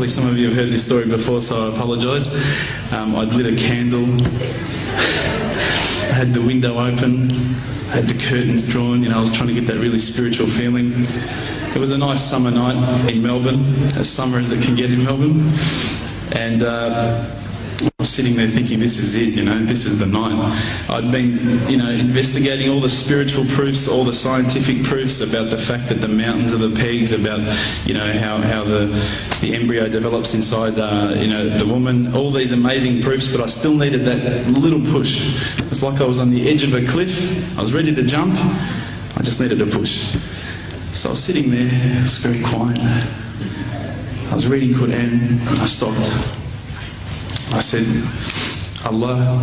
Some of you have heard this story before, so I apologise. I'd lit a candle, I had the window open, I had the curtains drawn, I was trying to get that really spiritual feeling. It was a nice summer night in Melbourne, as summer as it can get in Melbourne, and I was sitting there thinking, this is it, this is the night. I'd been, investigating all the spiritual proofs, all the scientific proofs about the fact that the mountains are the pegs, about, how the embryo develops inside, the woman, all these amazing proofs, but I still needed that little push. It's like I was on the edge of a cliff, I was ready to jump, I just needed a push. So I was sitting there, it was very quiet. I was reading Quran, and I stopped. I said, Allah,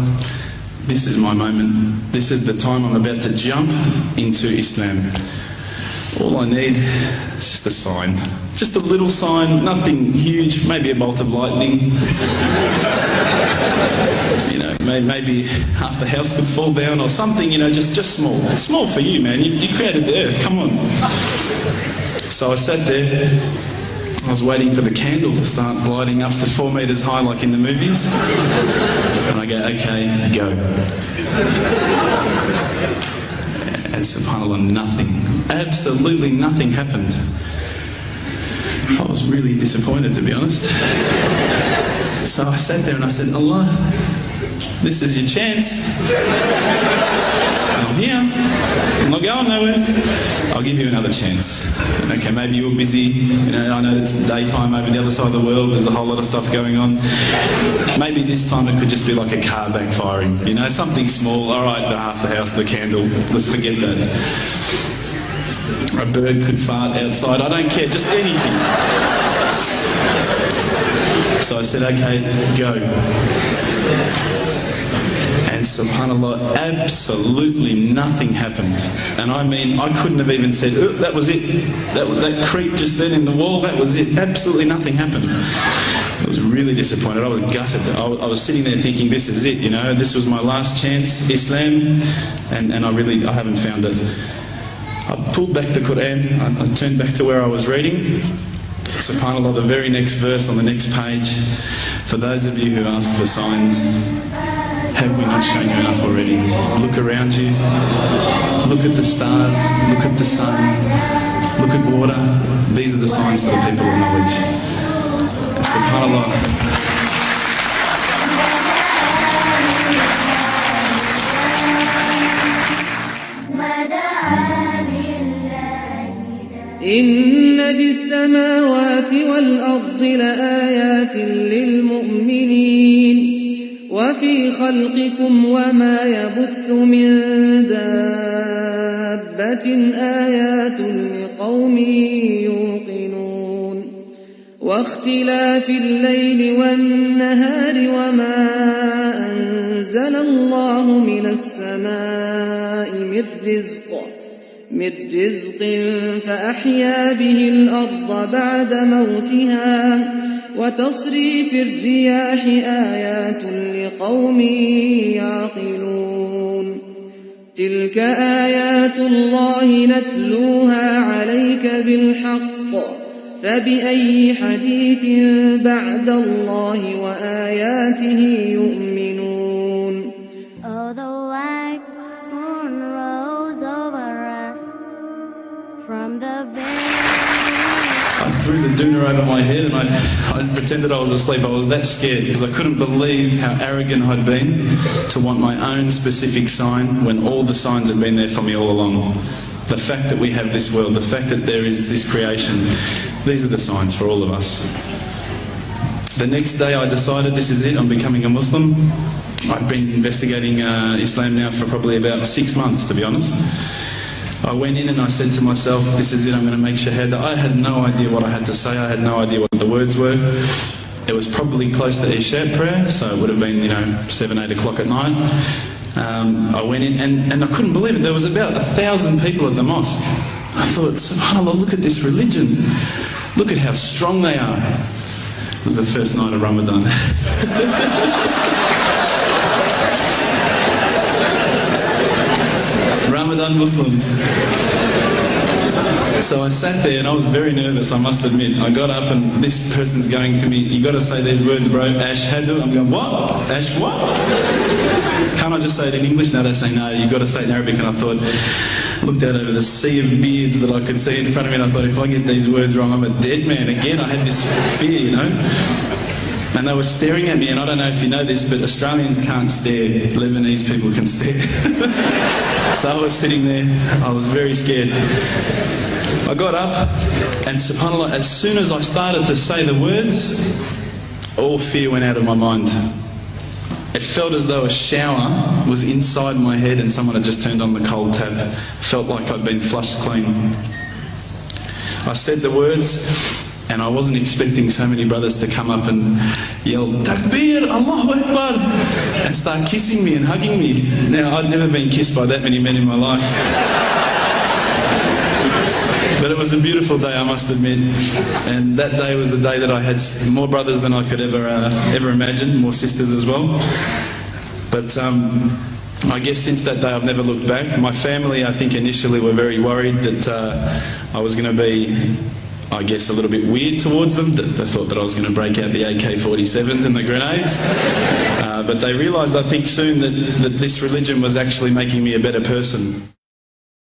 this is my moment. This is the time I'm about to jump into Islam. All I need is just a sign. Just a little sign, nothing huge, maybe a bolt of lightning. Maybe half the house could fall down or something, just small. It's small for you, man. You created the earth, come on. So I sat there. I was waiting for the candle to start gliding up to 4 metres high like in the movies. And I go, okay, go. And subhanAllah, nothing. Absolutely nothing happened. I was really disappointed, to be honest. So I sat there and I said, Allah, this is your chance. I'm here. I'm not going nowhere. I'll give you another chance. Okay, maybe you're busy. I know it's daytime over the other side of the world. There's a whole lot of stuff going on. Maybe this time it could just be like a car backfiring. Something small. All right, half the house, the candle. Let's forget that. A bird could fart outside. I don't care. Just anything. So I said, okay, go. And subhanAllah, absolutely nothing happened. And I mean, I couldn't have even said, oh, that was it. That creep just then in the wall, that was it. Absolutely nothing happened. I was really disappointed. I was gutted. I was sitting there thinking, this is it, this was my last chance, Islam, and I haven't found it. I pulled back the Quran, I turned back to where I was reading. SubhanAllah, the very next verse on the next page, for those of you who ask for signs, have we not shown you enough already? Look around you, look at the stars, look at the sun, look at water. These are the signs for the people of knowledge. SubhanAllah. إن في السماوات والأرض لآيات للمؤمنين وفي خلقكم وما يبث من دابة آيات لقوم يوقنون واختلاف الليل والنهار وما أنزل الله من السماء من رزق فأحيا به الأرض بعد موتها وتصريف الرياح آيات لقوم يعقلون تلك آيات الله نتلوها عليك بالحق فبأي حديث بعد الله وآياته يؤمنون. Although I moon rose over us from the I threw the doona over my head and I pretended I was asleep. I was that scared because I couldn't believe how arrogant I'd been to want my own specific sign when all the signs had been there for me all along. The fact that we have this world, the fact that there is this creation, these are the signs for all of us. The next day I decided this is it, I'm becoming a Muslim. I've been investigating Islam now for probably about 6 months, to be honest. I went in and I said to myself, this is it, I'm going to make shahada. I had no idea what I had to say, I had no idea what the words were. It was probably close to Isha prayer, so it would have been, 7, 8 o'clock at night. I went in and I couldn't believe it, there was about 1,000 people at the mosque. I thought, subhanAllah, look at this religion. Look at how strong they are. It was the first night of Ramadan. Ramadan Muslims. So I sat there and I was very nervous, I must admit. I got up and this person's going to me, you got to say these words, bro, ashhadu. I'm going, what? Ash what? Can't I just say it in English? No, they say, no, you got to say it in Arabic. And I thought, looked out over the sea of beards that I could see in front of me, and I thought, if I get these words wrong, I'm a dead man again. I had this fear, you know. And they were staring at me, and I don't know if you know this, but Australians can't stare. Lebanese people can stare. So I was sitting there, I was very scared. I got up, and subhanAllah, as soon as I started to say the words, all fear went out of my mind. It felt as though a shower was inside my head and someone had just turned on the cold tap. Felt like I'd been flushed clean. I said the words, and I wasn't expecting so many brothers to come up and yell, Takbir, Allahu Akbar, and start kissing me and hugging me. Now, I'd never been kissed by that many men in my life. But it was a beautiful day, I must admit. And that day was the day that I had more brothers than I could ever imagine, more sisters as well. But I guess since that day I've never looked back. My family, I think initially were very worried that I was going to be, I guess, a little bit weird towards them. They thought that I was going to break out the AK-47s and the grenades. But they realised, I think, soon that this religion was actually making me a better person.